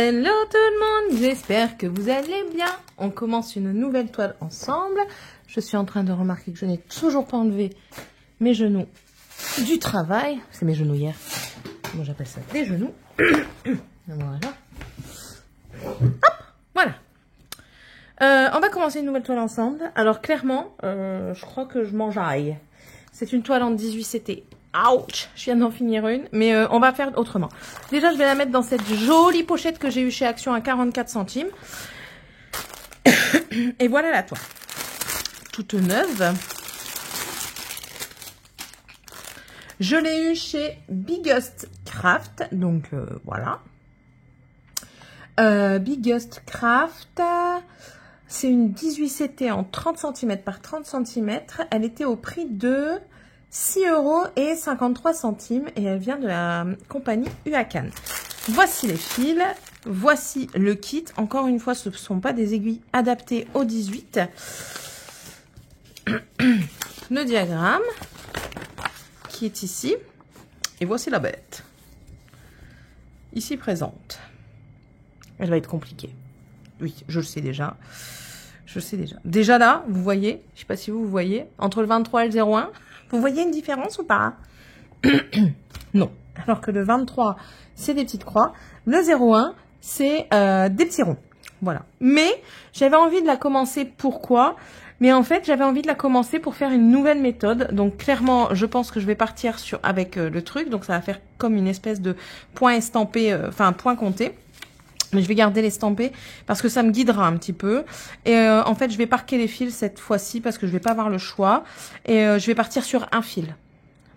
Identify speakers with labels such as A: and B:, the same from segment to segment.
A: Hello tout le monde, j'espère que vous allez bien. On commence une nouvelle toile ensemble. Je suis en train de remarquer que je n'ai toujours pas enlevé mes genoux du travail. C'est mes genoux hier. Moi j'appelle ça des genoux. Voilà. Hop, voilà. On va commencer une nouvelle toile ensemble. Alors clairement, je crois que je m'enjaille. C'est une toile en 18 CT. Ouch, je viens d'en finir une, mais on va faire autrement. Déjà, je vais la mettre dans cette jolie pochette que j'ai eue chez Action à 44 centimes. Et voilà la toile. Toute neuve. Je l'ai eue chez Biggest Craft, donc voilà. Biggest Craft, c'est une 18 CT en 30 cm par 30 cm. Elle était au prix de 6,53 € et elle vient de la compagnie Huacan. Voici les fils, voici le kit. Encore une fois, ce ne sont pas des aiguilles adaptées au 18. Le diagramme qui est ici. Et voici la bête. Ici présente. Elle va être compliquée. Oui, je le sais déjà. Je le sais déjà. Déjà là, vous voyez, je ne sais pas si vous voyez, entre le 23 et le 01, vous voyez une différence ou pas? Non. Alors que le 23, c'est des petites croix. Le 01, c'est des petits ronds. Voilà. Mais j'avais envie de la commencer. Pourquoi? Mais en fait, j'avais envie de la commencer pour faire une nouvelle méthode. Donc clairement, je pense que je vais partir avec le truc. Donc ça va faire comme une espèce de point estampé, enfin point compté. Mais je vais garder l'estampé parce que ça me guidera un petit peu. Et en fait, je vais parquer les fils cette fois-ci parce que je vais pas avoir le choix. Et je vais partir sur un fil.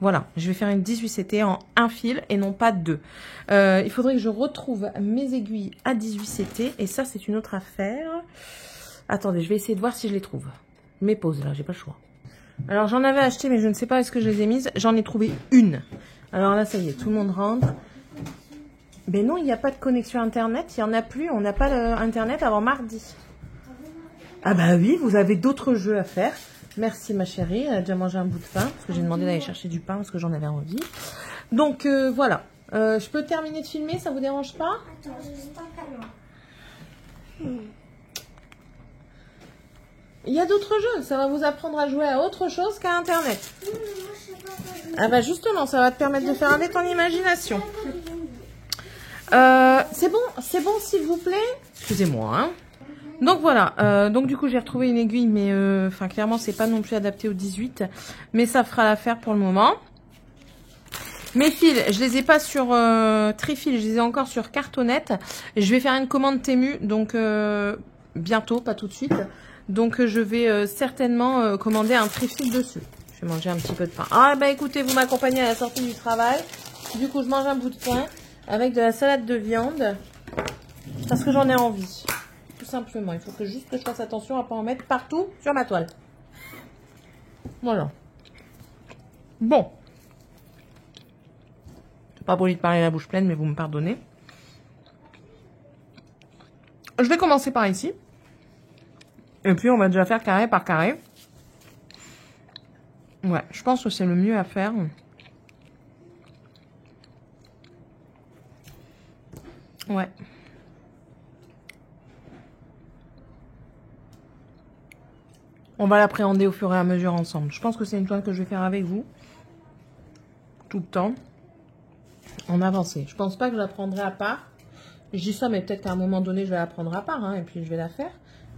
A: Voilà, je vais faire une 18 CT en un fil et non pas deux. Il faudrait que je retrouve mes aiguilles à 18 CT. Et ça, c'est une autre affaire. Attendez, je vais essayer de voir si je les trouve. Mes pauses, là, j'ai pas le choix. Alors, j'en avais acheté, mais je ne sais pas est-ce que je les ai mises. J'en ai trouvé une. Alors là, ça y est, tout le monde rentre. Ben non, il n'y a pas de connexion Internet, il n'y en a plus, on n'a pas Internet avant mardi. Ah bah oui, vous avez d'autres jeux à faire. Merci ma chérie, elle a déjà mangé un bout de pain, parce que j'ai demandé d'aller chercher du pain, parce que j'en avais envie. Donc voilà, je peux terminer de filmer, ça vous dérange pas?
B: Attends, juste un câlin.
A: Il y a d'autres jeux, ça va vous apprendre à jouer à autre chose qu'à Internet.
B: Non, mais moi, je sais pas quoi jouer.
A: Ah bah justement, ça va te permettre de faire avec ton imagination. C'est bon s'il vous plaît. Excusez-moi. Hein. Donc voilà. Donc du coup j'ai retrouvé une aiguille, mais enfin clairement c'est pas non plus adapté au 18, mais ça fera l'affaire pour le moment. Mes fils, je les ai pas sur Trifil, je les ai encore sur cartonnette. Je vais faire une commande Temu, donc bientôt, pas tout de suite. Donc je vais certainement commander un Trifil dessus. Je vais manger un petit peu de pain. Ah bah écoutez, vous m'accompagnez à la sortie du travail. Du coup je mange un bout de pain. Avec de la salade de viande, parce que j'en ai envie, tout simplement. Il faut que juste que je fasse attention à ne pas en mettre partout sur ma toile. Voilà. Bon. C'est pas poli de parler la bouche pleine, mais vous me pardonnez. Je vais commencer par ici. Et puis on va déjà faire carré par carré. Ouais, je pense que c'est le mieux à faire. Ouais. On va l'appréhender au fur et à mesure ensemble. Je pense que c'est une toile que je vais faire avec vous. Tout le temps. En avancée. Je pense pas que je la prendrai à part. Je dis ça, mais peut-être qu'à un moment donné, je vais la prendre à part. Hein, et puis je vais la faire.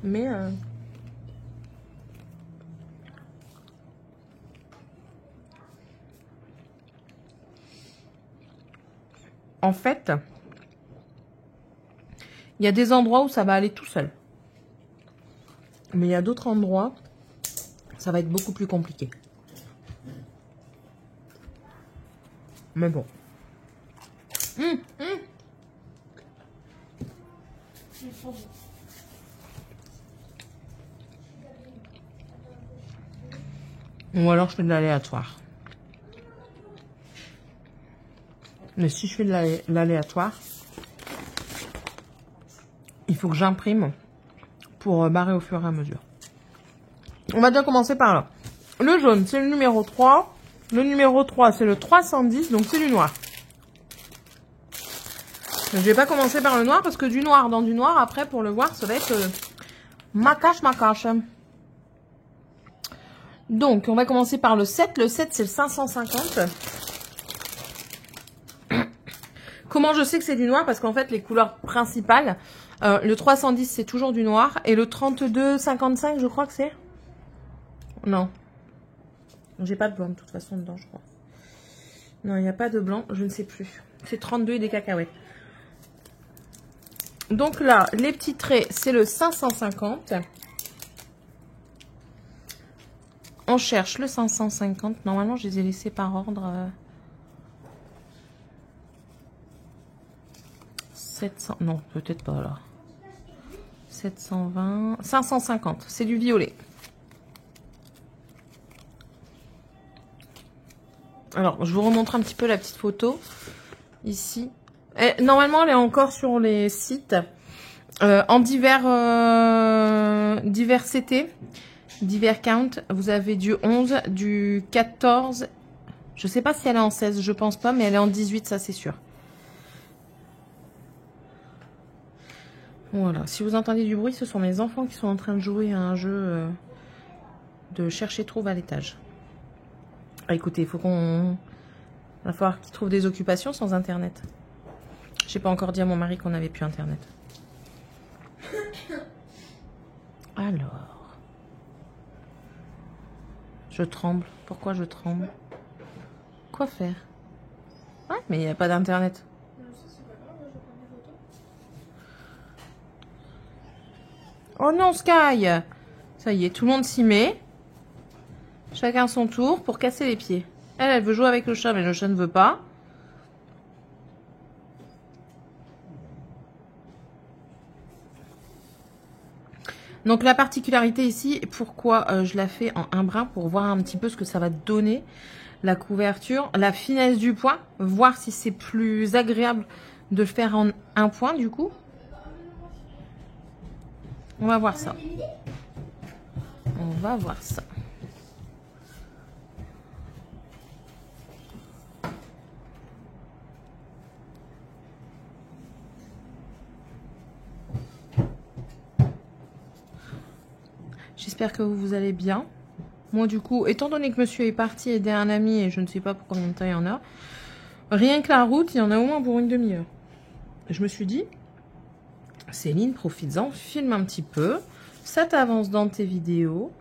A: Mais... En fait... Il y a des endroits où ça va aller tout seul. Mais il y a d'autres endroits, ça va être beaucoup plus compliqué. Mais bon. Ou alors je fais de l'aléatoire. Mais si je fais de l'aléatoire, il faut que j'imprime pour barrer au fur et à mesure. On va déjà commencer par là. Le jaune, c'est le numéro 3. Le numéro 3, c'est le 310, donc c'est du noir. Je vais pas commencer par le noir parce que du noir dans du noir, après pour le voir, ça va être ma cache. Donc, on va commencer par le 7. Le 7, c'est le 550. Comment je sais que c'est du noir? Parce qu'en fait, les couleurs principales, le 310, c'est toujours du noir. Et le 32,55, je crois que c'est... Non. J'ai pas de blanc de toute façon dedans, je crois. Non, il n'y a pas de blanc, je ne sais plus. C'est 32 et des cacahuètes. Donc là, les petits traits, c'est le 550. On cherche le 550. Normalement, je les ai laissés par ordre. 700. Non, peut-être pas là. 720. 550. C'est du violet. Alors, je vous remontre un petit peu la petite photo. Ici. Et, normalement, elle est encore sur les sites. En divers CT. Divers count. Vous avez du 11, du 14. Je sais pas si elle est en 16, je pense pas, mais elle est en 18, ça c'est sûr. Voilà. Si vous entendez du bruit, ce sont mes enfants qui sont en train de jouer à un jeu de chercher trouve à l'étage. Ah, écoutez, il faut qu'on... Il va falloir qu'ils trouvent des occupations sans internet. J'ai pas encore dit à mon mari qu'on n'avait plus internet. Alors... Je tremble. Pourquoi je tremble? Quoi faire? Ah, mais il n'y a pas d'internet. Oh non, Sky! Ça y est, tout le monde s'y met. Chacun son tour pour casser les pieds. Elle veut jouer avec le chat, mais le chat ne veut pas. Donc la particularité ici, pourquoi je la fais en un brin, pour voir un petit peu ce que ça va donner, la couverture, la finesse du point, voir si c'est plus agréable de le faire en un point du coup. On va voir ça. On va voir ça. J'espère que vous allez bien. Moi, du coup, étant donné que monsieur est parti aider un ami et je ne sais pas pour combien de temps il y en a, rien que la route, il y en a au moins pour une demi-heure. Je me suis dit, Céline, profites-en, filme un petit peu, ça t'avance dans tes vidéos,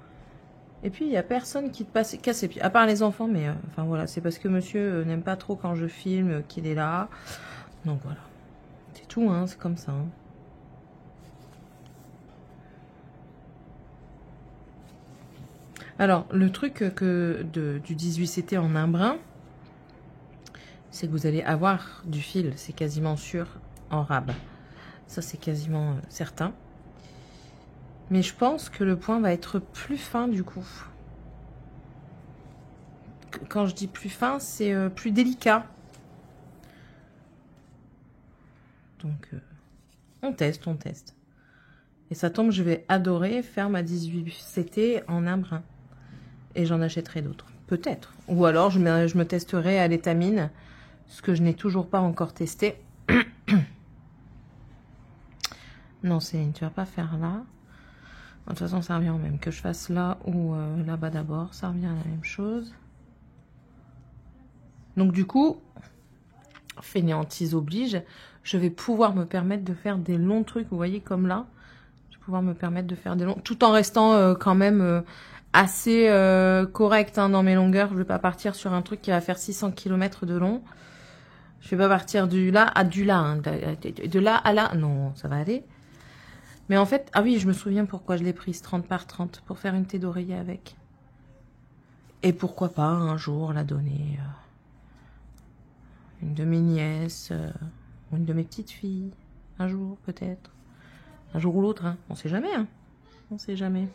A: et puis il n'y a personne qui te casse les pieds, à part les enfants, mais enfin voilà, c'est parce que monsieur n'aime pas trop quand je filme qu'il est là. Donc voilà, c'est tout, hein, c'est comme ça. Hein. Alors, le truc du 18CT en un brin, c'est que vous allez avoir du fil, c'est quasiment sûr, en rab. Ça, c'est quasiment certain. Mais je pense que le point va être plus fin, du coup. Quand je dis plus fin, c'est plus délicat. Donc, on teste, on teste. Et ça tombe, je vais adorer faire ma 18CT en un brin. Et j'en achèterai d'autres. Peut-être. Ou alors, je me testerai à l'étamine. Ce que je n'ai toujours pas encore testé. Non, Céline, tu vas pas faire là. De toute façon, ça revient au même. Que je fasse là ou là-bas d'abord, ça revient à la même chose. Donc, du coup, fainéantise oblige, je vais pouvoir me permettre de faire des longs trucs. Vous voyez, comme là. Je vais pouvoir me permettre de faire des longs... Tout en restant quand même... assez correct hein, dans mes longueurs. Je vais pas partir sur un truc qui va faire 600 km de long. Je vais pas partir du là à du là. Hein, de là à là. Non, ça va aller. Mais en fait, ah oui, je me souviens pourquoi je l'ai prise 30 par 30 pour faire une thé d'oreiller avec. Et pourquoi pas un jour la donner une de mes nièces, ou une de mes petites filles. Un jour peut-être. Un jour ou l'autre. Hein. On sait jamais. Hein. On sait jamais.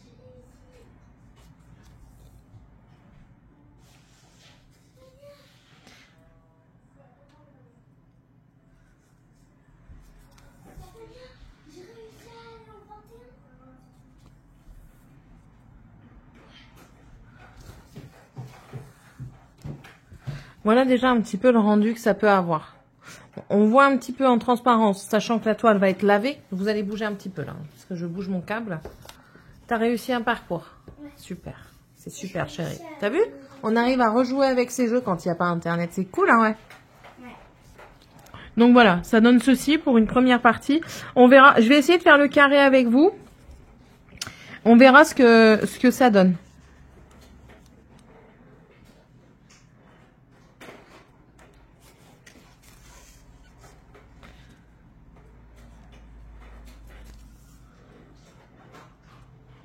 A: Voilà déjà un petit peu le rendu que ça peut avoir. Bon, on voit un petit peu en transparence, sachant que la toile va être lavée. Vous allez bouger un petit peu là, parce que je bouge mon câble. T'as réussi un parcours.
B: Ouais.
A: Super. C'est super, chérie. T'as vu? On arrive à rejouer avec ces jeux quand il n'y a pas Internet. C'est cool, hein, ouais.
B: Ouais.
A: Donc voilà, ça donne ceci pour une première partie. On verra. Je vais essayer de faire le carré avec vous. On verra ce que ça donne.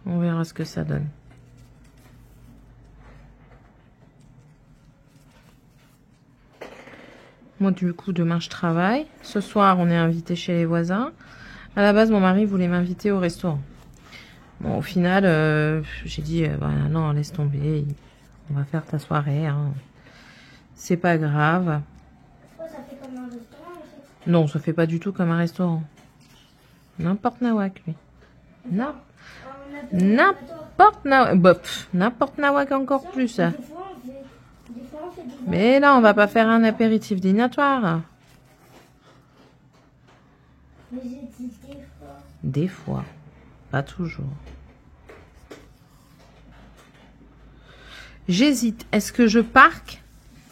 A: On verra ce que ça donne. Moi, du coup, demain, je travaille. Ce soir, on est invité chez les voisins. À la base, mon mari voulait m'inviter au restaurant. Bon, au final, j'ai dit, bah, non, laisse tomber. On va faire ta soirée. Hein. C'est pas grave.
B: Oh, ça fait comme un restaurant, en fait.
A: Non, ça fait pas du tout comme un restaurant. N'importe nawak, lui. Non. N'importe nawak. Bah, n'importe nawak encore plus.
B: Des fois, on fait des...
A: Mais là, on va pas faire un apéritif dînatoire.
B: Mais j'ai dit des fois.
A: Des fois. Pas toujours. J'hésite. Est-ce que je parque?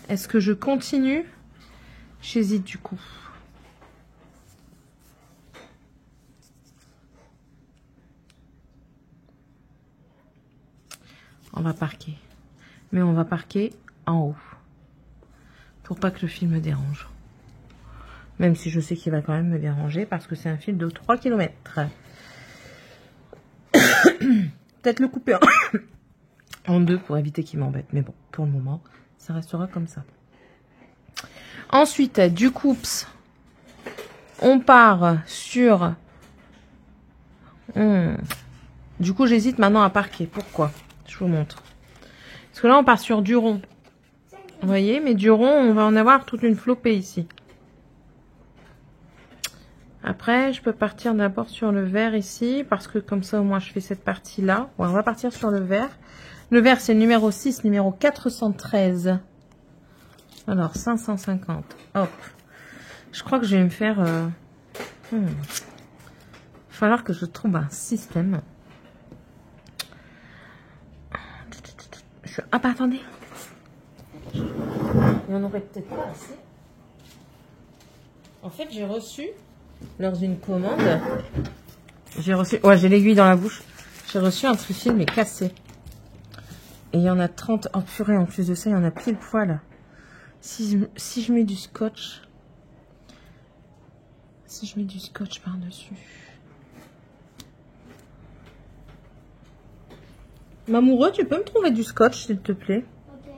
A: Est-ce que je continue? J'hésite du coup. On va parquer. Mais on va parquer en haut. Pour pas que le fil me dérange. Même si je sais qu'il va quand même me déranger parce que c'est un fil de 3 km. Peut-être le couper en deux pour éviter qu'il m'embête. Mais bon, pour le moment, ça restera comme ça. Ensuite, du coup, on part sur... Du coup, j'hésite maintenant à parquer. Pourquoi? Je vous montre. Parce que là, on part sur du rond. Vous voyez, mais du rond, on va en avoir toute une flopée ici. Après, je peux partir d'abord sur le vert ici, parce que comme ça, au moins, je fais cette partie-là. Ouais, on va partir sur le vert. Le vert, c'est le numéro 6, numéro 413. Alors, 550. Hop. Je crois que je vais me faire... Il va falloir que je trouve un système. Ah, bah, attendez. Il y en aurait peut-être pas assez. En fait, j'ai reçu, lors d'une commande, ouais, j'ai l'aiguille dans la bouche. J'ai reçu un trifil, mais cassé. Et il y en a 30. Oh purée, en plus de ça, il y en a pile poil. Si je mets du scotch. Si je mets du scotch par-dessus. Mamoureux, tu peux me trouver du scotch, s'il te plaît?
B: Ok.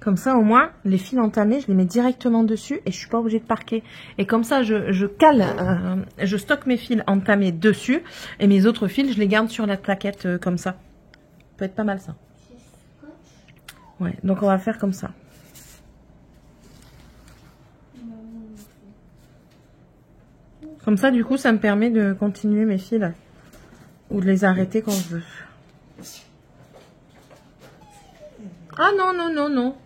A: Comme ça, au moins, les fils entamés, je les mets directement dessus et je suis pas obligée de parquer. Et comme ça, je cale, je stocke mes fils entamés dessus et mes autres fils, je les garde sur la plaquette comme ça. Ça peut être pas mal, ça. Ouais, donc on va faire comme ça. Comme ça, du coup, ça me permet de continuer mes fils ou de les arrêter quand je veux. Ah non, non, non, non.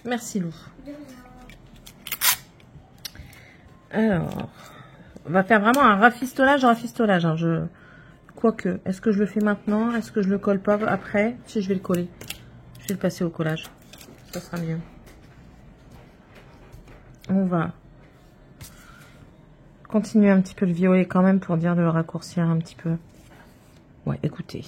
A: Merci, Lou. Alors, on va faire vraiment un rafistolage. Hein. Quoique, est-ce que je le fais maintenant? Est-ce que je le colle pas après? Si, je vais le coller. Je vais le passer au collage. Ça sera mieux. On va continuer un petit peu le violet quand même pour dire de le raccourcir un petit peu. Ouais, écoutez.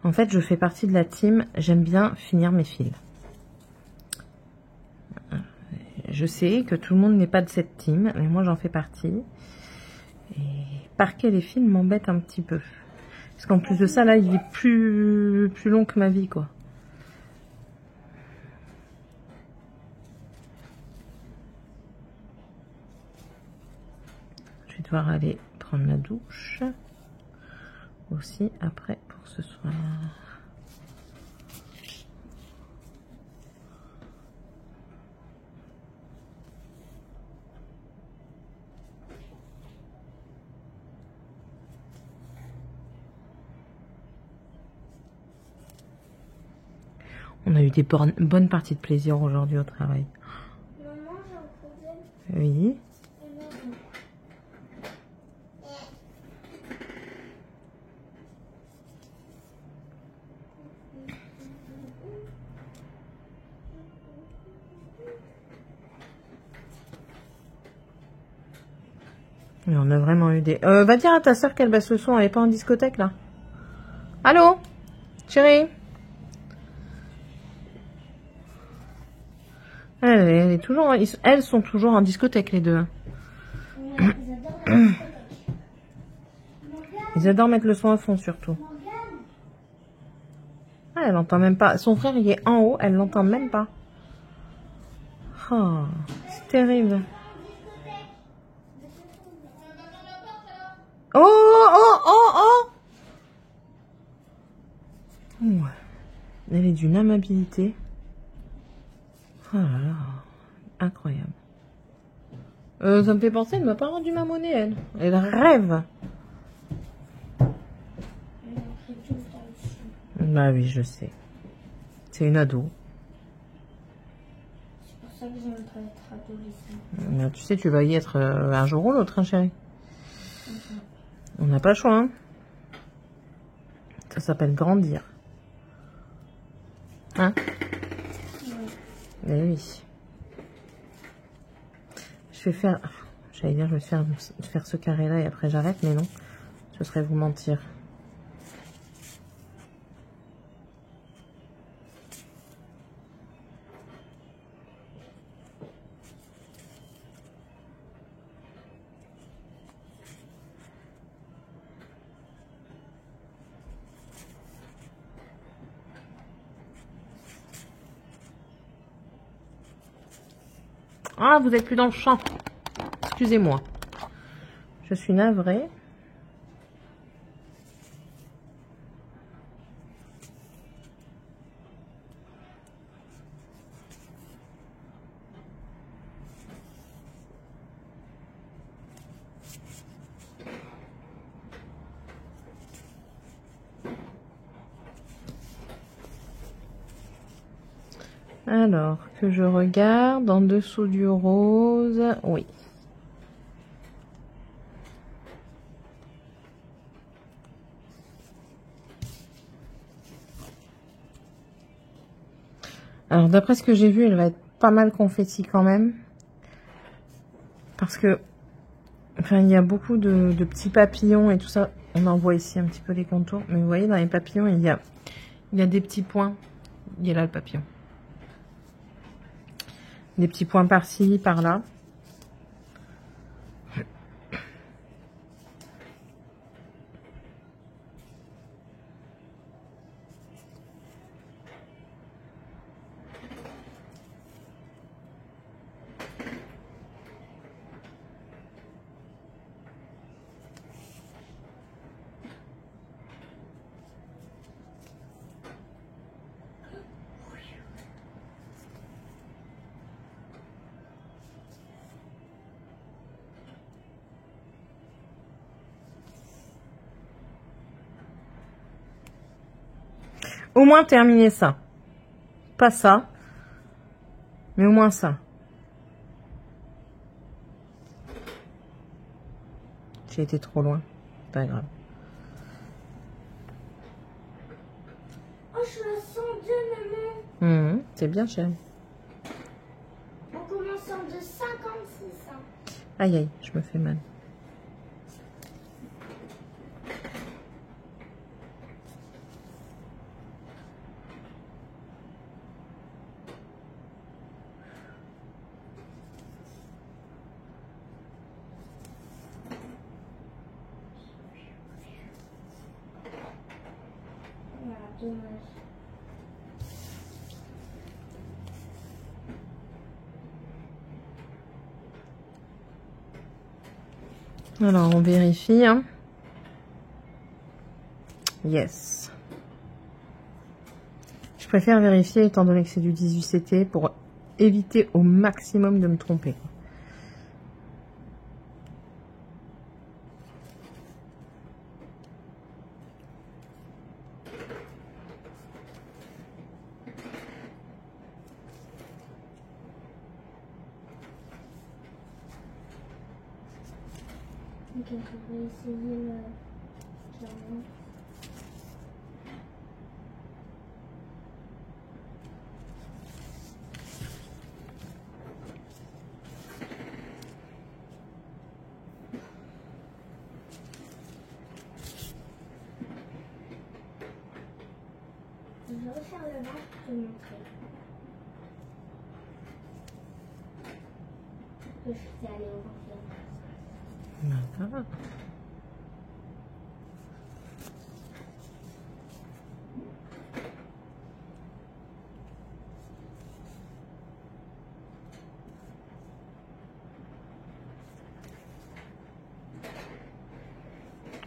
A: En fait, je fais partie de la team. J'aime bien finir mes fils. Je sais que tout le monde n'est pas de cette team, mais moi j'en fais partie. Et parquer les fils m'embête un petit peu. Parce qu'en plus de ça, là, il est plus long que ma vie, quoi. Je vais devoir aller prendre la douche. Aussi, après, pour ce soir. On a eu des bonnes parties de plaisir aujourd'hui au travail.
B: Maman, j'ai un problème.
A: Oui. Mais on a vraiment eu des... va dire à ta soeur qu'elle baisse le son, elle est pas en discothèque là. Allô, chérie? Elle est toujours... Elles sont toujours en discothèque les deux. Ils adorent mettre le son à fond surtout. Ah, elle entend même pas. Son frère il est en haut, elle l'entend même pas. Oh, c'est terrible. Oh, oh, oh, oh! Ouais. Elle est d'une amabilité. Oh là là, incroyable. Ça me fait penser, elle m'a pas rendu ma monnaie, elle. Elle rêve. Bah oui, je sais. C'est une ado.
B: C'est pour ça que j'aime pas être adolescent.
A: Bah, tu sais, tu vas y être un jour ou l'autre, hein, chérie. On n'a pas le choix, hein. Ça s'appelle grandir. Hein? Eh oui. Je vais faire... J'allais dire, je vais faire ce carré-là et après j'arrête, mais non. Ce serait vous mentir. Ah, vous êtes plus dans le champ. Excusez-moi. Je suis navrée. Alors, que je regarde en dessous du rose. Oui. Alors, d'après ce que j'ai vu, elle va être pas mal confetti quand même. Parce que, enfin, il y a beaucoup de petits papillons et tout ça. On en voit ici un petit peu les contours. Mais vous voyez, dans les papillons, il y a des petits points. Il y a là le papillon. Des petits points par-ci, par-là. Au moins terminer ça. Pas ça, mais au moins ça. J'ai été trop loin. Pas grave.
B: Oh, je la sens bien, maman.
A: C'est bien, chérie.
B: En commençant de 56 ans.
A: Aïe, aïe, je me fais mal.
B: Voilà, dommage.
A: Alors, on vérifie. Hein. Yes. Je préfère vérifier étant donné que c'est du 18CT pour éviter au maximum de me tromper.
B: Ok, je vais essayer le diamant. Je vais refaire le bas pour te montrer. Que je sais aller au ventre.
A: D'accord.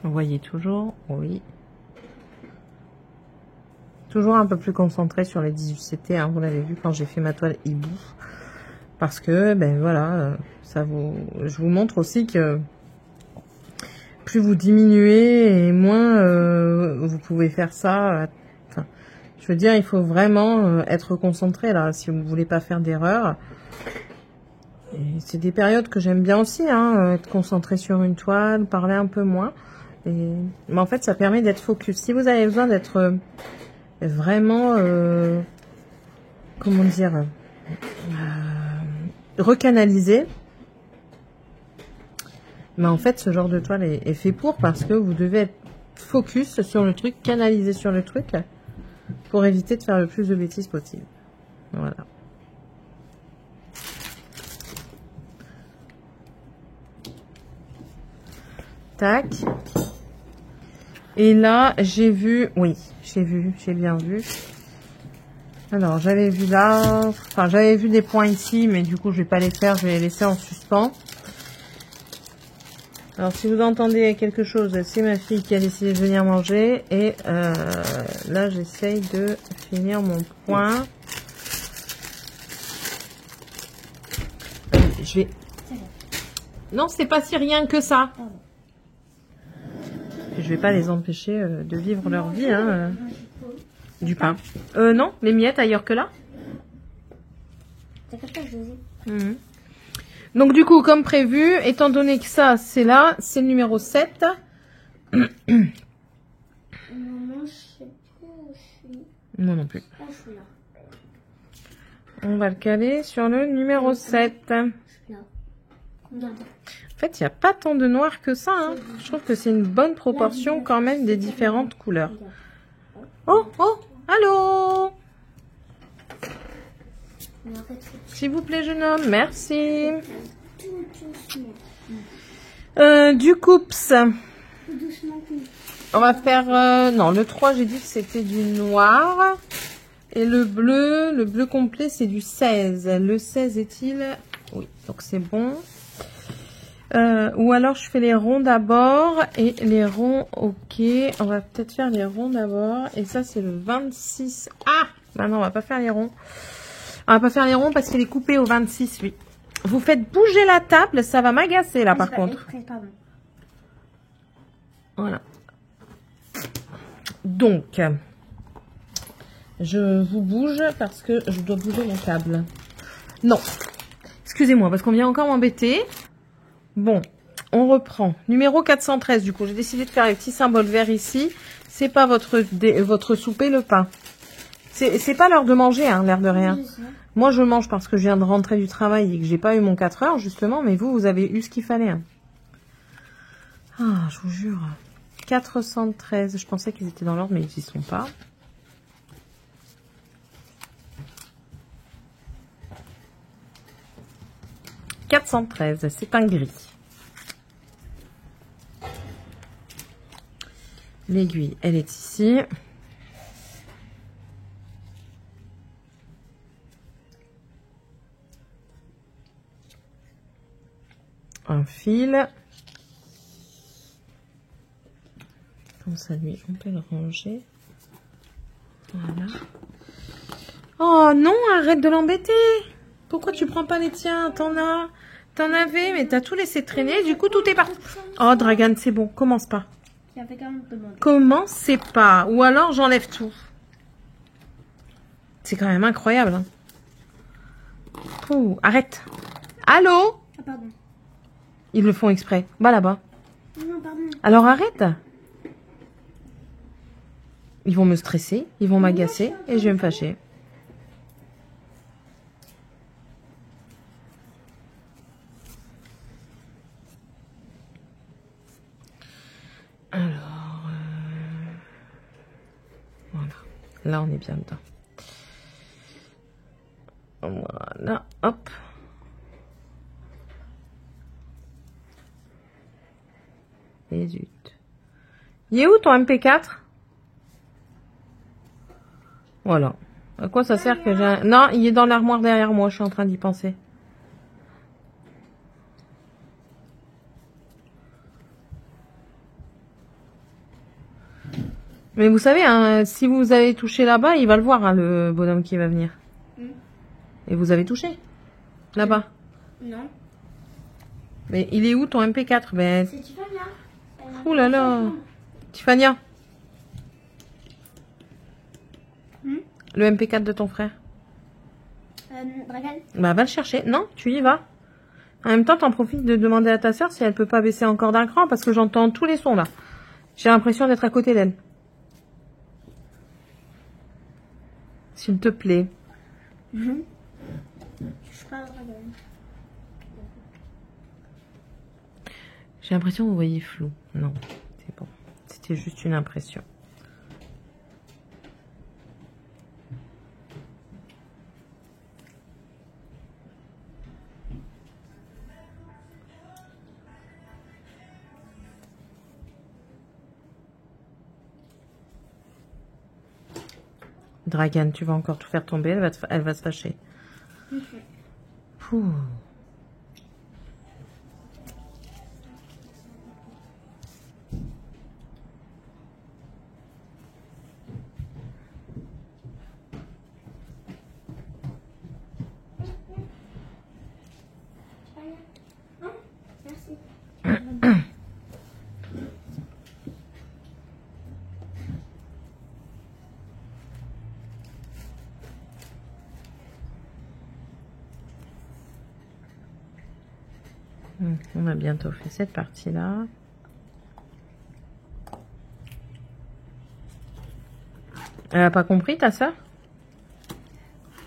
A: Vous voyez toujours? Oui. Toujours un peu plus concentré sur les 18CT, hein, vous l'avez vu quand j'ai fait ma toile hibou. Parce que, ben voilà, je vous montre aussi que plus vous diminuez et moins vous pouvez faire ça. Enfin, je veux dire, il faut vraiment être concentré là, si vous voulez pas faire d'erreur. Et c'est des périodes que j'aime bien aussi, hein, être concentré sur une toile, parler un peu moins. Mais en fait, ça permet d'être focus. Si vous avez besoin d'être vraiment, comment dire, recanalisé, mais en fait, ce genre de toile est fait pour, parce que vous devez être focus sur le truc, canalisé sur le truc, pour éviter de faire le plus de bêtises possible. Voilà. Tac. Et là, j'ai vu, oui, j'ai bien vu. Alors, j'avais vu là, enfin, j'avais vu des points ici, mais du coup, je vais pas les faire, je vais les laisser en suspens. Alors, si vous entendez quelque chose, c'est ma fille qui a décidé de venir manger. Et là, j'essaye de finir mon point. Je vais... Non, c'est pas si rien que ça. Je vais pas les empêcher de vivre leur vie, hein. Du pain. Non, les miettes ailleurs que là. Mmh. Donc du coup, comme prévu, étant donné que ça, c'est là, c'est le numéro 7.
B: Maman, je sais plus où je suis.
A: Moi non plus.
B: Ah, je suis là.
A: On va le caler sur le numéro 7.
B: Je suis là. Regarde.
A: En fait, il n'y a pas tant de noir que ça, hein. Je trouve que c'est une bonne proportion quand même des différentes couleurs. Oh, oh, allô? S'il vous plaît, jeune homme, merci. Du coups. On va faire... non, le 3, j'ai dit que c'était du noir. Et le bleu complet, c'est du 16. Le 16 est-il? Oui, donc c'est bon. Ou alors, je fais les ronds d'abord. Et les ronds, ok. On va peut-être faire les ronds d'abord. Et ça, c'est le 26. Ah! Bah non, on va pas faire les ronds. On va pas faire les ronds parce qu'il est coupé au 26, lui. Vous faites bouger la table, ça va m'agacer là par contre. Voilà. Donc, je vous bouge parce que je dois bouger mon câble. Non. Excusez-moi parce qu'on vient encore m'embêter. Bon, on reprend. Numéro 413 du coup. J'ai décidé de faire les petits symboles verts ici. C'est pas votre souper le pain. C'est pas l'heure de manger, hein, l'air de rien. Moi, je mange parce que je viens de rentrer du travail et que j'ai pas eu mon 4 heures, justement. Mais vous avez eu ce qu'il fallait. Hein. Ah, je vous jure. 413. Je pensais qu'ils étaient dans l'ordre, mais ils n'y sont pas. « 413, c'est un gris. L'aiguille, elle est ici. Un fil. Comme ça, lui, on peut le ranger. Voilà. Oh non, arrête de l'embêter. Pourquoi tu prends pas les tiens? T'en avais, mais t'as tout laissé traîner. Du coup, tout est parti. Oh, Dragan, c'est bon. Commence pas. Commencez pas. Ou alors, j'enlève tout. C'est quand même incroyable. Hein. Ouh, arrête. Allô?
B: Ah, pardon.
A: Ils le font exprès. Va là-bas.
B: Non, pardon.
A: Alors arrête. Ils vont me stresser, ils vont m'agacer et je vais me fâcher. Alors, voilà. Là, on est bien dedans. Voilà, hop. Et zut. Il est où ton MP4? Voilà. À quoi ça sert que j'ai un... Non, il est dans l'armoire derrière moi, je suis en train d'y penser. Mais vous savez, hein, si vous avez touché là-bas, il va le voir, hein, le bonhomme qui va venir. Et vous avez touché là-bas.
B: Non.
A: Mais il est où ton MP4? Ben...
B: C'est Tiffania.
A: Ouh là là. Tiffania. Le MP4 de ton frère.
B: Dragan.
A: Bah va le chercher. Non, tu y vas. En même temps, t'en profites de demander à ta soeur si elle peut pas baisser encore d'un cran parce que j'entends tous les sons là. J'ai l'impression d'être à côté d'elle. S'il te plaît.
B: Je suis pas Dragan.
A: J'ai l'impression que vous voyez flou. Non, c'est bon. C'était juste une impression. Dragan, tu vas encore tout faire tomber, elle va se fâcher. Pouh.
B: Merci.
A: On a bientôt fait cette partie-là. Elle a pas compris, ta soeur?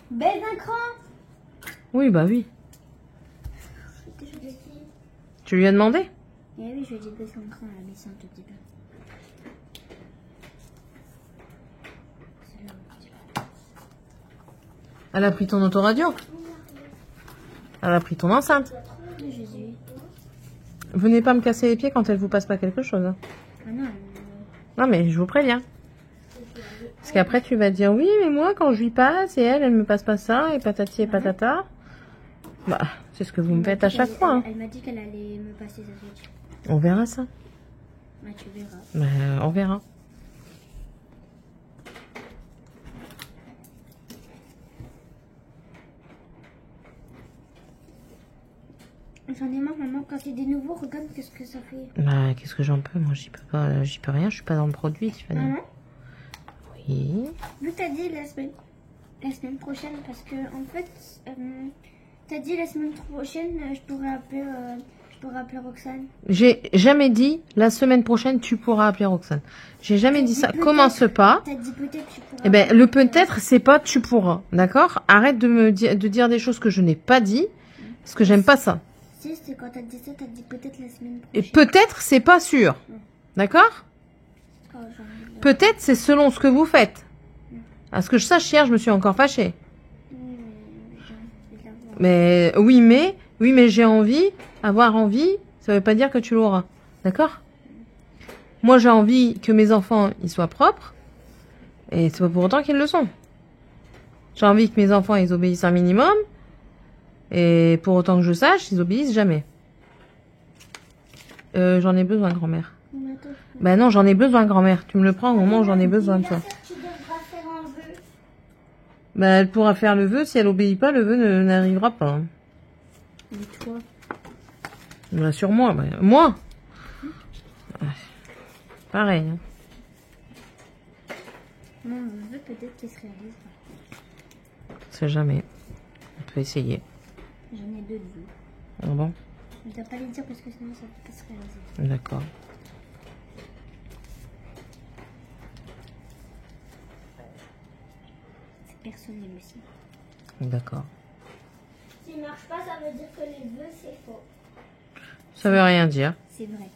B: Baisse d'un cran.
A: Oui, bah oui. Tu lui as demandé?
B: Eh oui, je lui ai dit baisse d'un cran, elle a baissé un tout petit peu.
A: Elle a pris ton autoradio? Elle a pris ton enceinte?
B: Jésus.
A: Venez pas me casser les pieds quand elle vous passe pas quelque chose. Hein.
B: Ah non,
A: Non, mais je vous préviens. Parce qu'après, tu vas dire, oui, mais moi, quand je lui passe, et elle me passe pas ça, et patati et patata. Bah, c'est ce que vous me faites à chaque fois. Hein.
B: Elle m'a dit qu'elle allait me passer sa Switch.
A: On verra ça.
B: Bah, tu verras.
A: On verra.
B: J'en ai marre, maman, quand c'est des nouveaux, regarde qu'est-ce que ça fait.
A: Bah, qu'est-ce que j'en peux? Moi, j'y peux rien, je suis pas dans le produit, Tiffany.
B: Maman,
A: Oui.
B: vu que t'as dit la semaine prochaine, parce que, en fait, t'as dit la semaine prochaine, je pourrais appeler Roxane.
A: J'ai jamais dit, la semaine prochaine, tu pourras appeler Roxane. J'ai jamais dit ça. Commence pas.
B: T'as dit peut-être tu pourras.
A: Eh ben, le peut-être, c'est pas tu pourras. D'accord? Arrête de dire des choses que je n'ai pas dit. Parce que j'aime pas ça.
B: Si, c'est quand t'as dit ça, t'as dit peut-être la semaine prochaine.
A: Et peut-être, c'est pas sûr. D'accord?
B: Oh, j'ai envie de-
A: Peut-être, c'est selon ce que vous faites. À ce que je sache, hier, je me suis encore fâchée.
B: Oui, mais j'ai envie de l'avoir.
A: Mais, oui, mais j'ai envie. Avoir envie, ça veut pas dire que tu l'auras. D'accord? Moi, j'ai envie que mes enfants, ils soient propres. Et c'est pas pour autant qu'ils le sont. J'ai envie que mes enfants, ils obéissent un minimum. Et pour autant que je sache, ils obéissent jamais. J'en ai besoin, grand-mère.
B: Mais attends,
A: Ben non, j'en ai besoin, grand-mère. Tu me le prends au moment où j'en ai besoin de toi.
B: tu devras faire un vœu.
A: Ben, elle pourra faire le vœu. Si elle obéit pas, le vœu n'arrivera pas. Hein.
B: Mais toi.
A: Ben, sur moi. Ben, moi ouais. Pareil. Hein.
B: Mon vœu peut-être qu'il se réalise.
A: On sait jamais. On peut essayer.
B: J'en ai deux de vœux.
A: Ah bon?
B: Je ne dois pas les dire parce que sinon ça ne passerait rien.
A: D'accord.
B: C'est personnel aussi.
A: D'accord.
B: S'il ne marche pas, ça veut dire que les vœux, c'est faux.
A: Ça veut rien dire.
B: C'est vrai.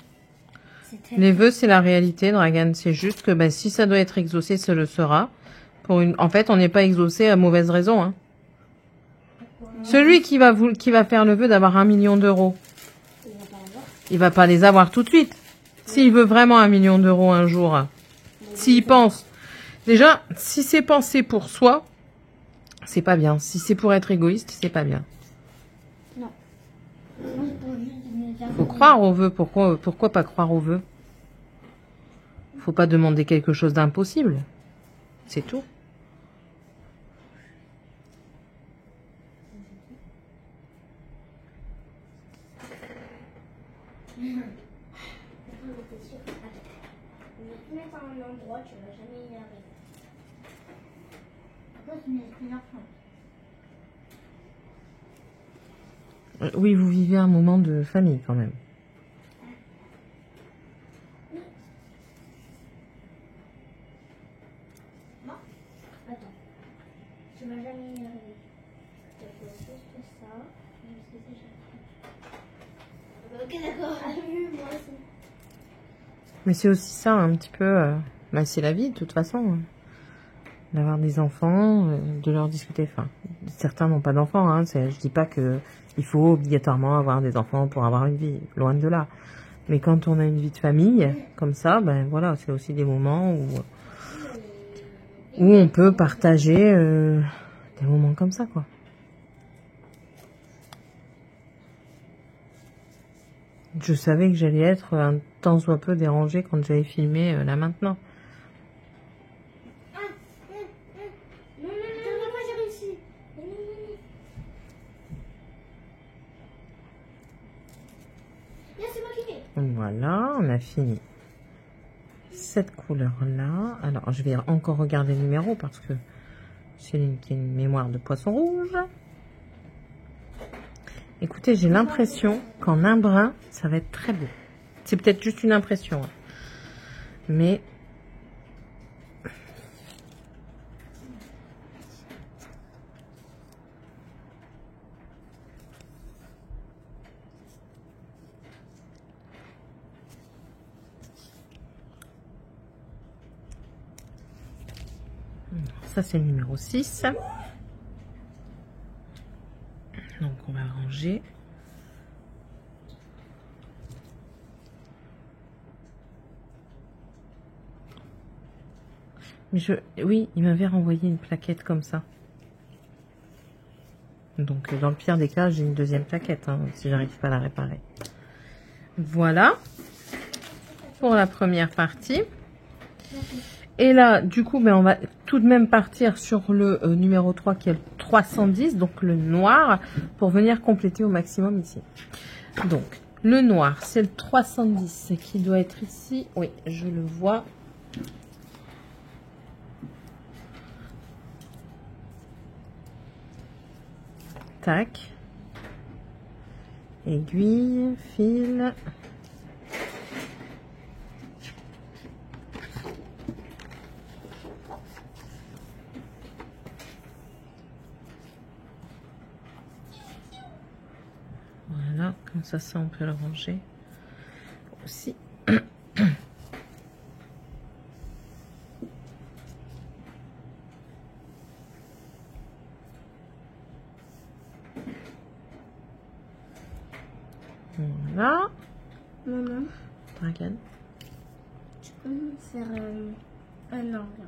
A: Les vœux, c'est la réalité, Dragan. C'est juste que ben, si ça doit être exaucé, ça le sera. En fait, on n'est pas exaucé à mauvaise raison. Hein. Celui qui va faire le vœu d'avoir 1 million d'euros, il va pas les avoir tout de suite. S'il veut vraiment 1 million d'euros un jour, s'il pense. Déjà, si c'est pensé pour soi, c'est pas bien. Si c'est pour être égoïste, c'est pas bien.
B: Non.
A: Faut croire aux vœux. Pourquoi pas croire aux vœux? Faut pas demander quelque chose d'impossible. C'est tout. Oui, vous vivez un moment de famille quand même.
B: Non. Attends. Tu vas jamais y arriver. Juste ça. Ok, d'accord. Moi aussi.
A: Mais c'est aussi ça, un petit peu... bah, c'est la vie, de toute façon. Hein. D'avoir des enfants, de leur discuter. Enfin, certains n'ont pas d'enfants. Hein, je dis pas que il faut obligatoirement avoir des enfants pour avoir une vie. Loin de là. Mais quand on a une vie de famille, comme ça, ben voilà, c'est aussi des moments où on peut partager des moments comme ça, quoi. Je savais que j'allais être un tant soit peu dérangée quand j'avais filmé là maintenant. Voilà, on a fini cette couleur-là. Alors, je vais encore regarder le numéro parce que c'est une mémoire de poisson rouge. Écoutez, j'ai l'impression qu'en un brin, ça va être très beau. C'est peut-être juste une impression. Hein. Mais... ça, c'est le numéro 6. Donc, on va ranger. Mais oui, il m'avait renvoyé une plaquette comme ça. Donc, dans le pire des cas, j'ai une deuxième plaquette, hein, si j'arrive pas à la réparer. Voilà. Pour la première partie. Et là, du coup, ben, on va tout de même partir sur le numéro 3 qui est le 310, donc le noir, pour venir compléter au maximum ici. Donc, le noir, c'est le 310 qui doit être ici. Oui, je le vois. Tac. Aiguille, fil. Voilà, comme ça on peut le ranger aussi. Voilà.
B: Maman,
A: Dragan.
B: tu peux me faire un angle.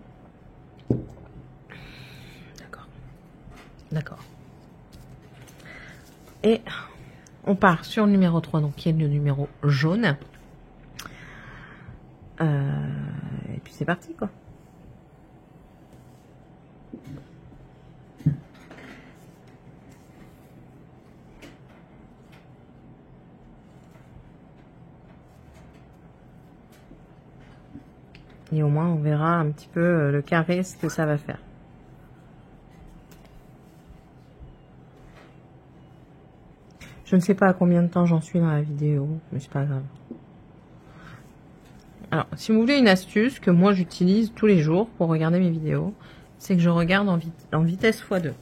A: D'accord. D'accord. Et on part sur le numéro 3, donc qui est le numéro jaune. Et puis c'est parti, quoi. Et au moins, on verra un petit peu le carré, ce que ça va faire. Je ne sais pas à combien de temps j'en suis dans la vidéo, mais c'est pas grave. Alors, si vous voulez une astuce que moi j'utilise tous les jours pour regarder mes vidéos, c'est que je regarde en vitesse x2.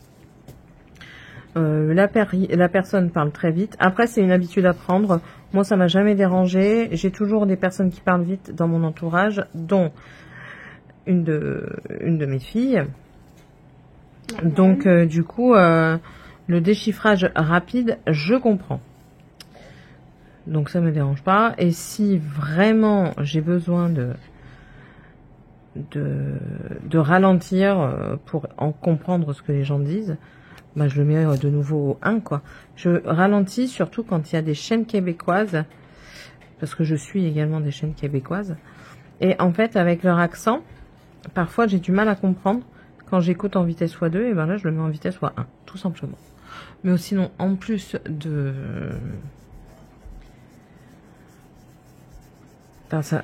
A: La personne parle très vite. Après, c'est une habitude à prendre. Moi, ça m'a jamais dérangé. J'ai toujours des personnes qui parlent vite dans mon entourage, dont une de mes filles. Donc, du coup, le déchiffrage rapide, je comprends. Donc, ça me dérange pas. Et si vraiment j'ai besoin de ralentir pour en comprendre ce que les gens disent, bah, je le mets de nouveau au 1, quoi. Je ralentis surtout quand il y a des chaînes québécoises, parce que je suis également des chaînes québécoises. Et en fait, avec leur accent, parfois j'ai du mal à comprendre. Quand j'écoute en vitesse x2, et ben là, je le mets en vitesse x1, tout simplement. Mais sinon, en plus de... Enfin,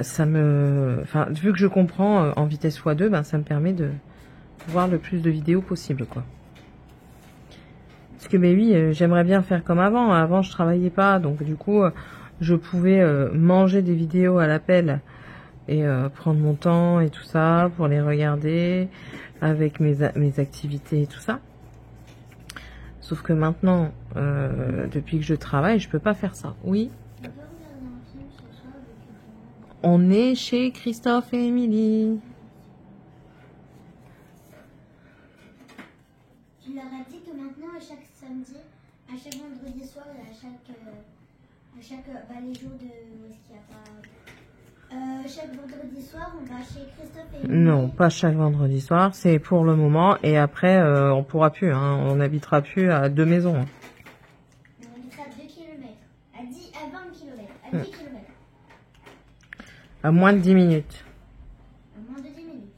A: enfin, vu que je comprends en vitesse x2, ben, ça me permet de voir le plus de vidéos possible, quoi. Parce que, ben oui, j'aimerais bien faire comme avant. Avant, je travaillais pas, donc du coup, je pouvais manger des vidéos à l'appel et prendre mon temps et tout ça pour les regarder avec mes activités et tout ça. Sauf que maintenant, depuis que je travaille, je peux pas faire ça. Oui. On est chez Christophe et Émilie.
B: Tu leur as dit que maintenant, à chaque samedi, à chaque vendredi soir et à chaque les jours de... Où est-ce qu'il y a pas... chaque vendredi soir, on va chez Christophe et Émilie.
A: Non, pas chaque vendredi soir. C'est pour le moment. Et après, on pourra plus. Hein, on n'habitera plus à 2 maisons. Hein.
B: On habitera à 2 km. À 20 km. À 10 km.
A: À moins de 10 minutes.
B: À moins de 10 minutes.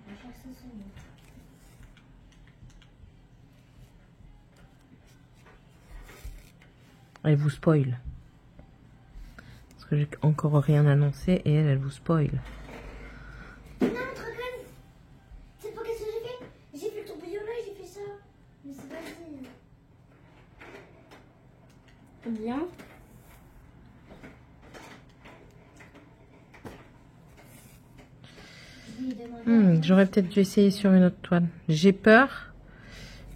B: On va chercher ce mot.
A: Elle vous spoil. Parce que j'ai encore rien annoncé et elle vous spoil.
B: Non, trop conne. C'est pas qu'est-ce que j'ai fait. J'ai fait le tourbillon là et j'ai fait ça. Mais c'est pas dit. Bien.
A: J'aurais peut-être dû essayer sur une autre toile. J'ai peur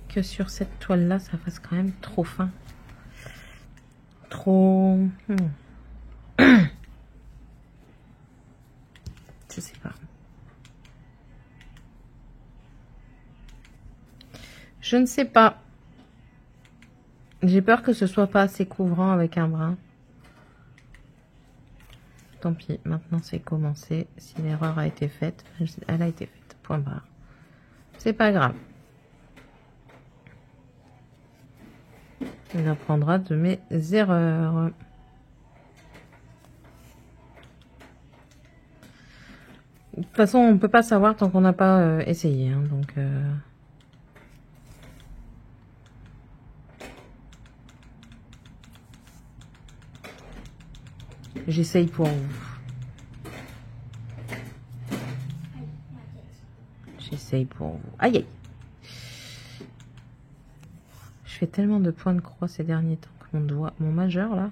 A: que sur cette toile-là, ça fasse quand même trop fin. Trop... Je sais pas. Je ne sais pas. J'ai peur que ce soit pas assez couvrant avec un brin. Tant pis, maintenant c'est commencé. Si l'erreur a été faite, elle a été faite. Point barre. C'est pas grave. On apprendra de mes erreurs. De toute façon, on ne peut pas savoir tant qu'on n'a pas essayé. Hein, donc, j'essaye pour vous. J'essaye pour vous. Aïe aïe. Je fais tellement de points de croix ces derniers temps que mon majeur là,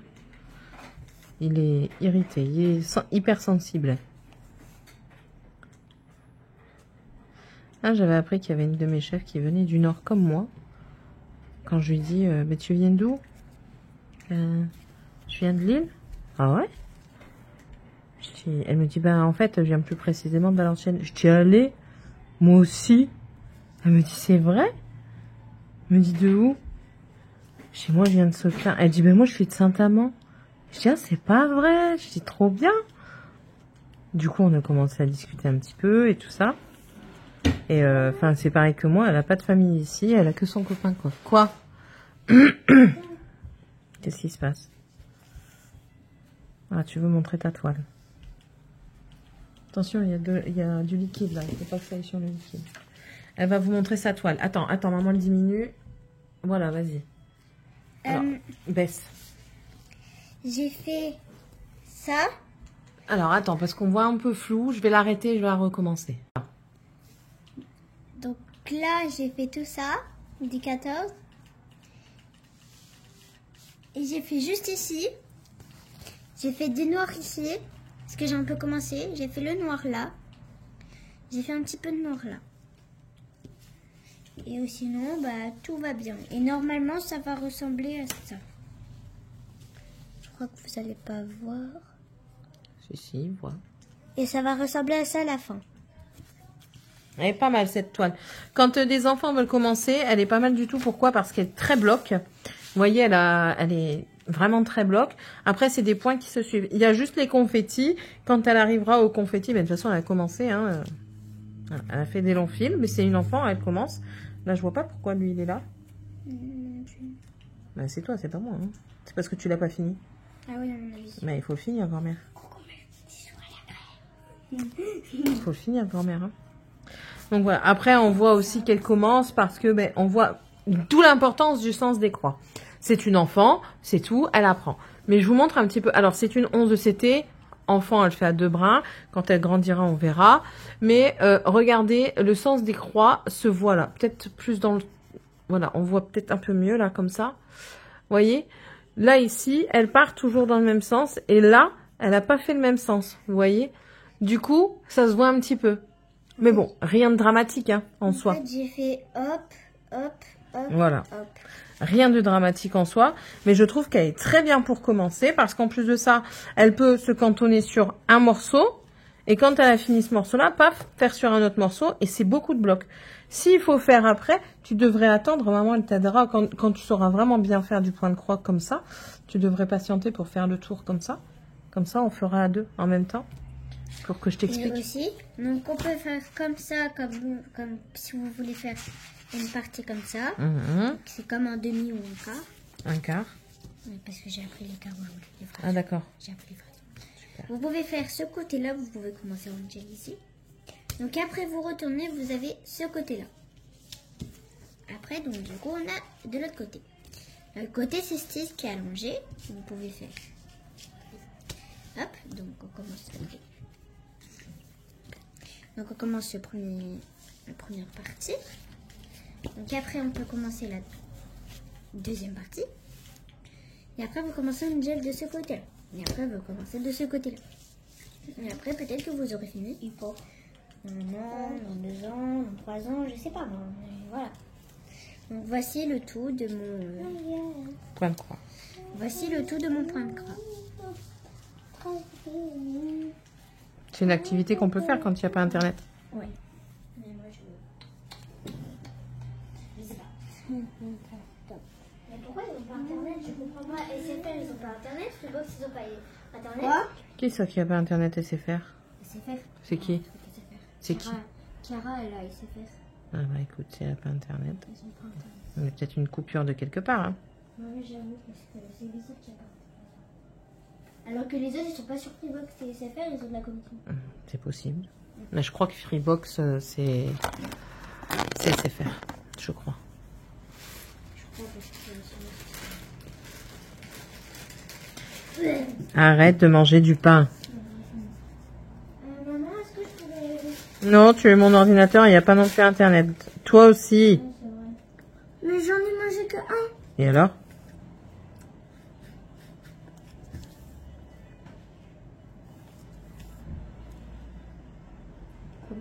A: il est irrité, il est hyper sensible. Ah, j'avais appris qu'il y avait une de mes chefs qui venait du Nord comme moi. Quand je lui dis, mais tu viens d'où? Je viens de Lille. Ah ouais? Elle me dit, ben en fait, je viens plus précisément de Valenciennes. Je dis, allez, moi aussi. Elle me dit, c'est vrai? Elle me dit, de où? Je dis, moi, je viens de Sauquin. Elle dit, ben moi, je suis de Saint-Amand. Je dis, ah, c'est pas vrai. Je dis, trop bien. Du coup, on a commencé à discuter un petit peu et tout ça. Et enfin, c'est pareil que moi, elle a pas de famille ici, elle a que son copain, quoi. Quoi? Qu'est-ce qui se passe? Ah, tu veux montrer ta toile. Attention, il y a du liquide là, il faut pas que ça aille sur le liquide. Elle va vous montrer sa toile. Attends, maman, elle diminue. Voilà, vas-y. Alors, baisse.
B: J'ai fait ça.
A: Alors, attends, parce qu'on voit un peu flou, je vais l'arrêter et je vais la recommencer.
B: Donc là, j'ai fait tout ça, du 14. Et j'ai fait juste ici. J'ai fait des noirs ici. Parce que j'ai un peu commencé. J'ai fait le noir là. J'ai fait un petit peu de noir là. Et sinon, bah, tout va bien. Et normalement, ça va ressembler à ça. Je crois que vous n'allez pas voir.
A: Si, voilà.
B: Et ça va ressembler à ça à la fin.
A: Elle est pas mal cette toile. Quand des enfants veulent commencer, elle est pas mal du tout. Pourquoi? Parce qu'elle est très bloc. Vous voyez, elle est vraiment très bloc. Après, c'est des points qui se suivent. Il y a juste les confettis. Quand elle arrivera aux confettis, ben, de toute façon, elle a commencé. Hein, elle a fait des longs fils, mais c'est une enfant, elle commence. Là, je vois pas pourquoi lui, il est là. Ben, c'est toi, c'est pas moi. Hein. C'est parce que tu l'as pas fini.
B: Ah oui, non, oui.
A: Mais il faut le finir, grand-mère. Il faut le finir, grand-mère. Hein. Donc voilà. Après, on voit aussi qu'elle commence parce que ben, on voit d'où l'importance du sens des croix. C'est une enfant, c'est tout, elle apprend. Mais je vous montre un petit peu. Alors, c'est une 11 de CT. Enfant, elle fait à 2 brins. Quand elle grandira, on verra. Mais regardez, le sens des croix se voit là. Peut-être plus dans le... Voilà, on voit peut-être un peu mieux là, comme ça. Vous voyez? Là, ici, elle part toujours dans le même sens. Et là, elle n'a pas fait le même sens. Vous voyez? Du coup, ça se voit un petit peu. Mais bon, rien de dramatique hein, en soi.
B: En fait, j'ai fait hop, hop, hop,
A: voilà.
B: hop.
A: Rien de dramatique en soi, mais je trouve qu'elle est très bien pour commencer parce qu'en plus de ça, elle peut se cantonner sur un morceau et quand elle a fini ce morceau-là, paf, faire sur un autre morceau et c'est beaucoup de blocs. S'il faut faire après, tu devrais attendre, maman elle t'aidera quand tu sauras vraiment bien faire du point de croix comme ça, tu devrais patienter pour faire le tour comme ça. Comme ça, on fera à 2 en même temps pour que je t'explique.
B: Et aussi, donc on peut faire comme ça, comme si vous voulez faire une partie comme ça. C'est comme un demi ou un quart.
A: Un quart.
B: Oui, parce que j'ai appris les quarts aujourd'hui.
A: Ah d'accord.
B: J'ai appris les fractions. Vous pouvez faire ce côté-là, vous pouvez commencer en gel ici. Donc après vous retournez, vous avez ce côté-là. Après, donc du coup, on a de l'autre côté. Le côté c'est ce qui est allongé. Vous pouvez faire. Hop, donc on commence. Donc on commence la première partie. Donc après on peut commencer la deuxième partie. Et après vous commencez une gel de ce côté-là. Et après vous commencez de ce côté-là. Et après peut-être que vous aurez fini. Il faut dans 1 an, dans 2 ans, dans 3 ans, je sais pas moi. Voilà. Donc voici le tout de mon
A: point de croix.
B: Voici le tout de mon point de croix.
A: C'est une activité qu'on peut faire quand il n'y a pas internet.
B: Oui. Mais moi je sais pas. Mais pourquoi ils n'ont pas internet? Je comprends pas. SFR ils n'ont pas internet, Freebox ils n'ont pas internet. Quoi?
A: Qui est ça qui n'a pas internet SFR?
B: SFR.
A: C'est qui? C'est qui?
B: Chiara elle a SFR.
A: Ah bah écoute, si elle n'a pas internet.
B: Ils ont pas internet.
A: Il y a peut-être une coupure de quelque part. Hein.
B: Oui j'avoue parce que c'est les autres qui n'ont pas internet. Alors que les autres ils sont pas sur Freebox et SFR, ils ont de la connexion.
A: C'est possible. Mais je crois que Freebox c'est SFR. Je crois.
B: Je crois parce que
A: Arrête de manger du pain.
B: maman, est-ce que je pourrais...
A: Non, tu es mon ordinateur, il n'y a pas non plus internet. Toi aussi.
B: Mais j'en ai mangé que un.
A: Et alors?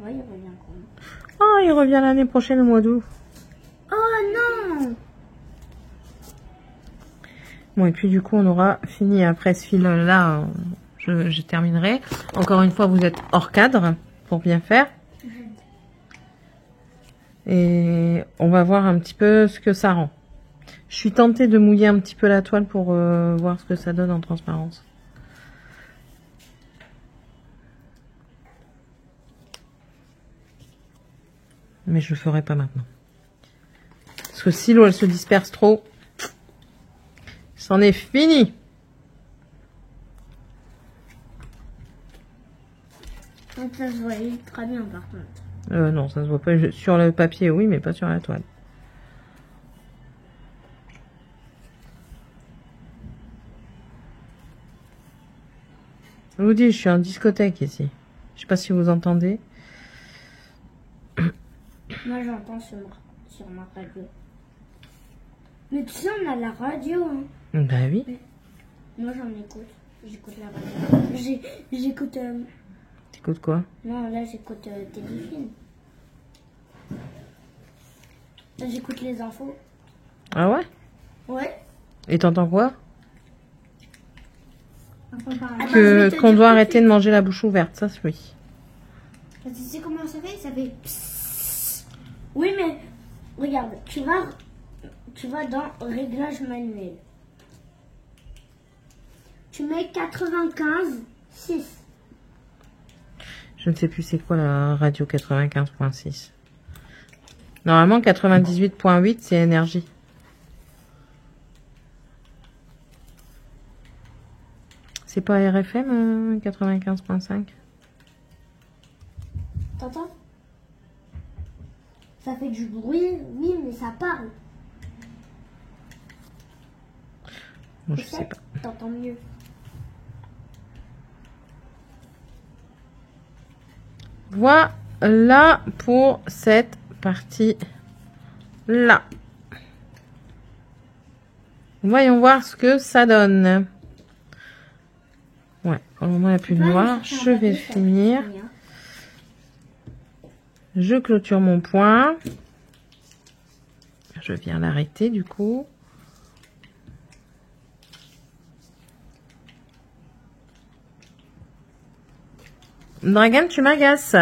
B: Il revient quand?
A: Oh, il revient l'année prochaine au mois d'août.
B: Oh non!
A: Bon, et puis du coup, on aura fini après ce fil-là. Je terminerai. Encore une fois, vous êtes hors cadre pour bien faire. Et on va voir un petit peu ce que ça rend. Je suis tentée de mouiller un petit peu la toile pour voir ce que ça donne en transparence. Mais je le ferai pas maintenant. Parce que si l'eau elle se disperse trop, c'en est fini.
B: Donc ça se voyait très bien par contre.
A: Non, ça se voit pas. Sur le papier, oui, mais pas sur la toile. Je vous dis, je suis en discothèque ici. Je sais pas si vous entendez.
B: Moi j'entends sur ma radio. Mais tu sais, on a la radio. Hein.
A: Bah oui.
B: Moi, j'en écoute. J'écoute la radio. J'écoute...
A: T'écoutes quoi?
B: Non, là, j'écoute téléfilm. Là, j'écoute les infos.
A: Ah ouais?
B: Ouais.
A: Et t'entends quoi?
B: Que
A: Qu'on doit arrêter de manger la bouche ouverte, ça oui.
B: Tu sais comment ça fait? Ça fait... Psss. Oui, mais regarde, tu vas dans réglage manuel. Tu mets 95,6.
A: Je ne sais plus c'est quoi la radio 95.6. Normalement 98.8 c'est énergie. C'est pas RFM 95.5?
B: T'entends? Ça fait du bruit, oui, mais ça parle.
A: Bon, je sais pas.
B: T'entends mieux.
A: Voilà pour cette partie-là. Voyons voir ce que ça donne. Ouais, pour le moment, il n'y a plus de noir. Je vais finir. Je clôture mon point. Je viens l'arrêter du coup. Dragan, tu m'agaces.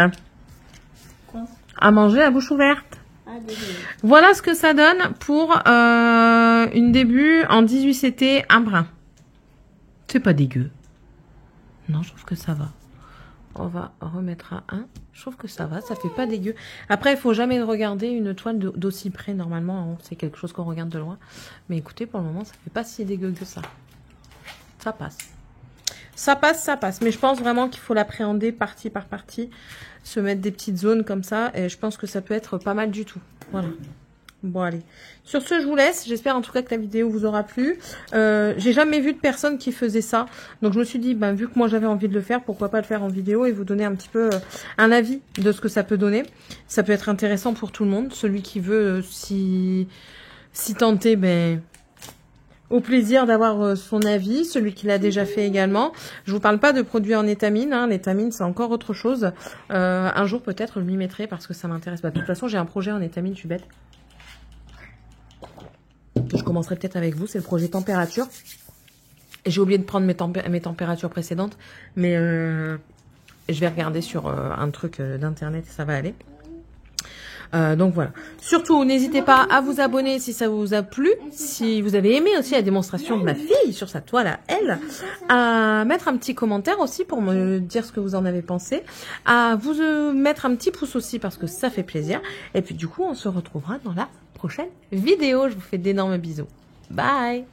B: Quoi?
A: À manger à bouche ouverte.
B: Ah, désolé.
A: Voilà ce que ça donne pour une début en 18 CT, un brin. C'est pas dégueu. Non, je trouve que ça va. On va remettre à 1. Je trouve que ça va, ça fait pas dégueu. Après, il faut jamais regarder une toile d'aussi près. Normalement, c'est quelque chose qu'on regarde de loin. Mais écoutez, pour le moment, ça fait pas si dégueu que ça. Ça passe. Ça passe, ça passe. Mais je pense vraiment qu'il faut l'appréhender partie par partie. Se mettre des petites zones comme ça. Et je pense que ça peut être pas mal du tout. Voilà. Bon, allez. Sur ce, je vous laisse. J'espère en tout cas que la vidéo vous aura plu. J'ai jamais vu de personne qui faisait ça. Donc, je me suis dit, ben, vu que moi, j'avais envie de le faire, pourquoi pas le faire en vidéo et vous donner un petit peu un avis de ce que ça peut donner. Ça peut être intéressant pour tout le monde. Celui qui veut si tenter, ben... au plaisir d'avoir son avis, celui qui l'a déjà fait également. Je vous parle pas de produits en étamine, hein. L'étamine c'est encore autre chose. Un jour peut-être je m'y mettrai parce que ça m'intéresse. Bah, de toute façon j'ai un projet en étamine, je suis bête. Je commencerai peut-être avec vous, c'est le projet température. J'ai oublié de prendre mes températures précédentes, mais je vais regarder sur un truc d'internet et ça va aller. Donc voilà. Surtout, n'hésitez pas à vous abonner si ça vous a plu. Si vous avez aimé aussi la démonstration de ma fille sur sa toile à elle. À mettre un petit commentaire aussi pour me dire ce que vous en avez pensé. À vous mettre un petit pouce aussi parce que ça fait plaisir. Et puis du coup, on se retrouvera dans la prochaine vidéo. Je vous fais d'énormes bisous. Bye!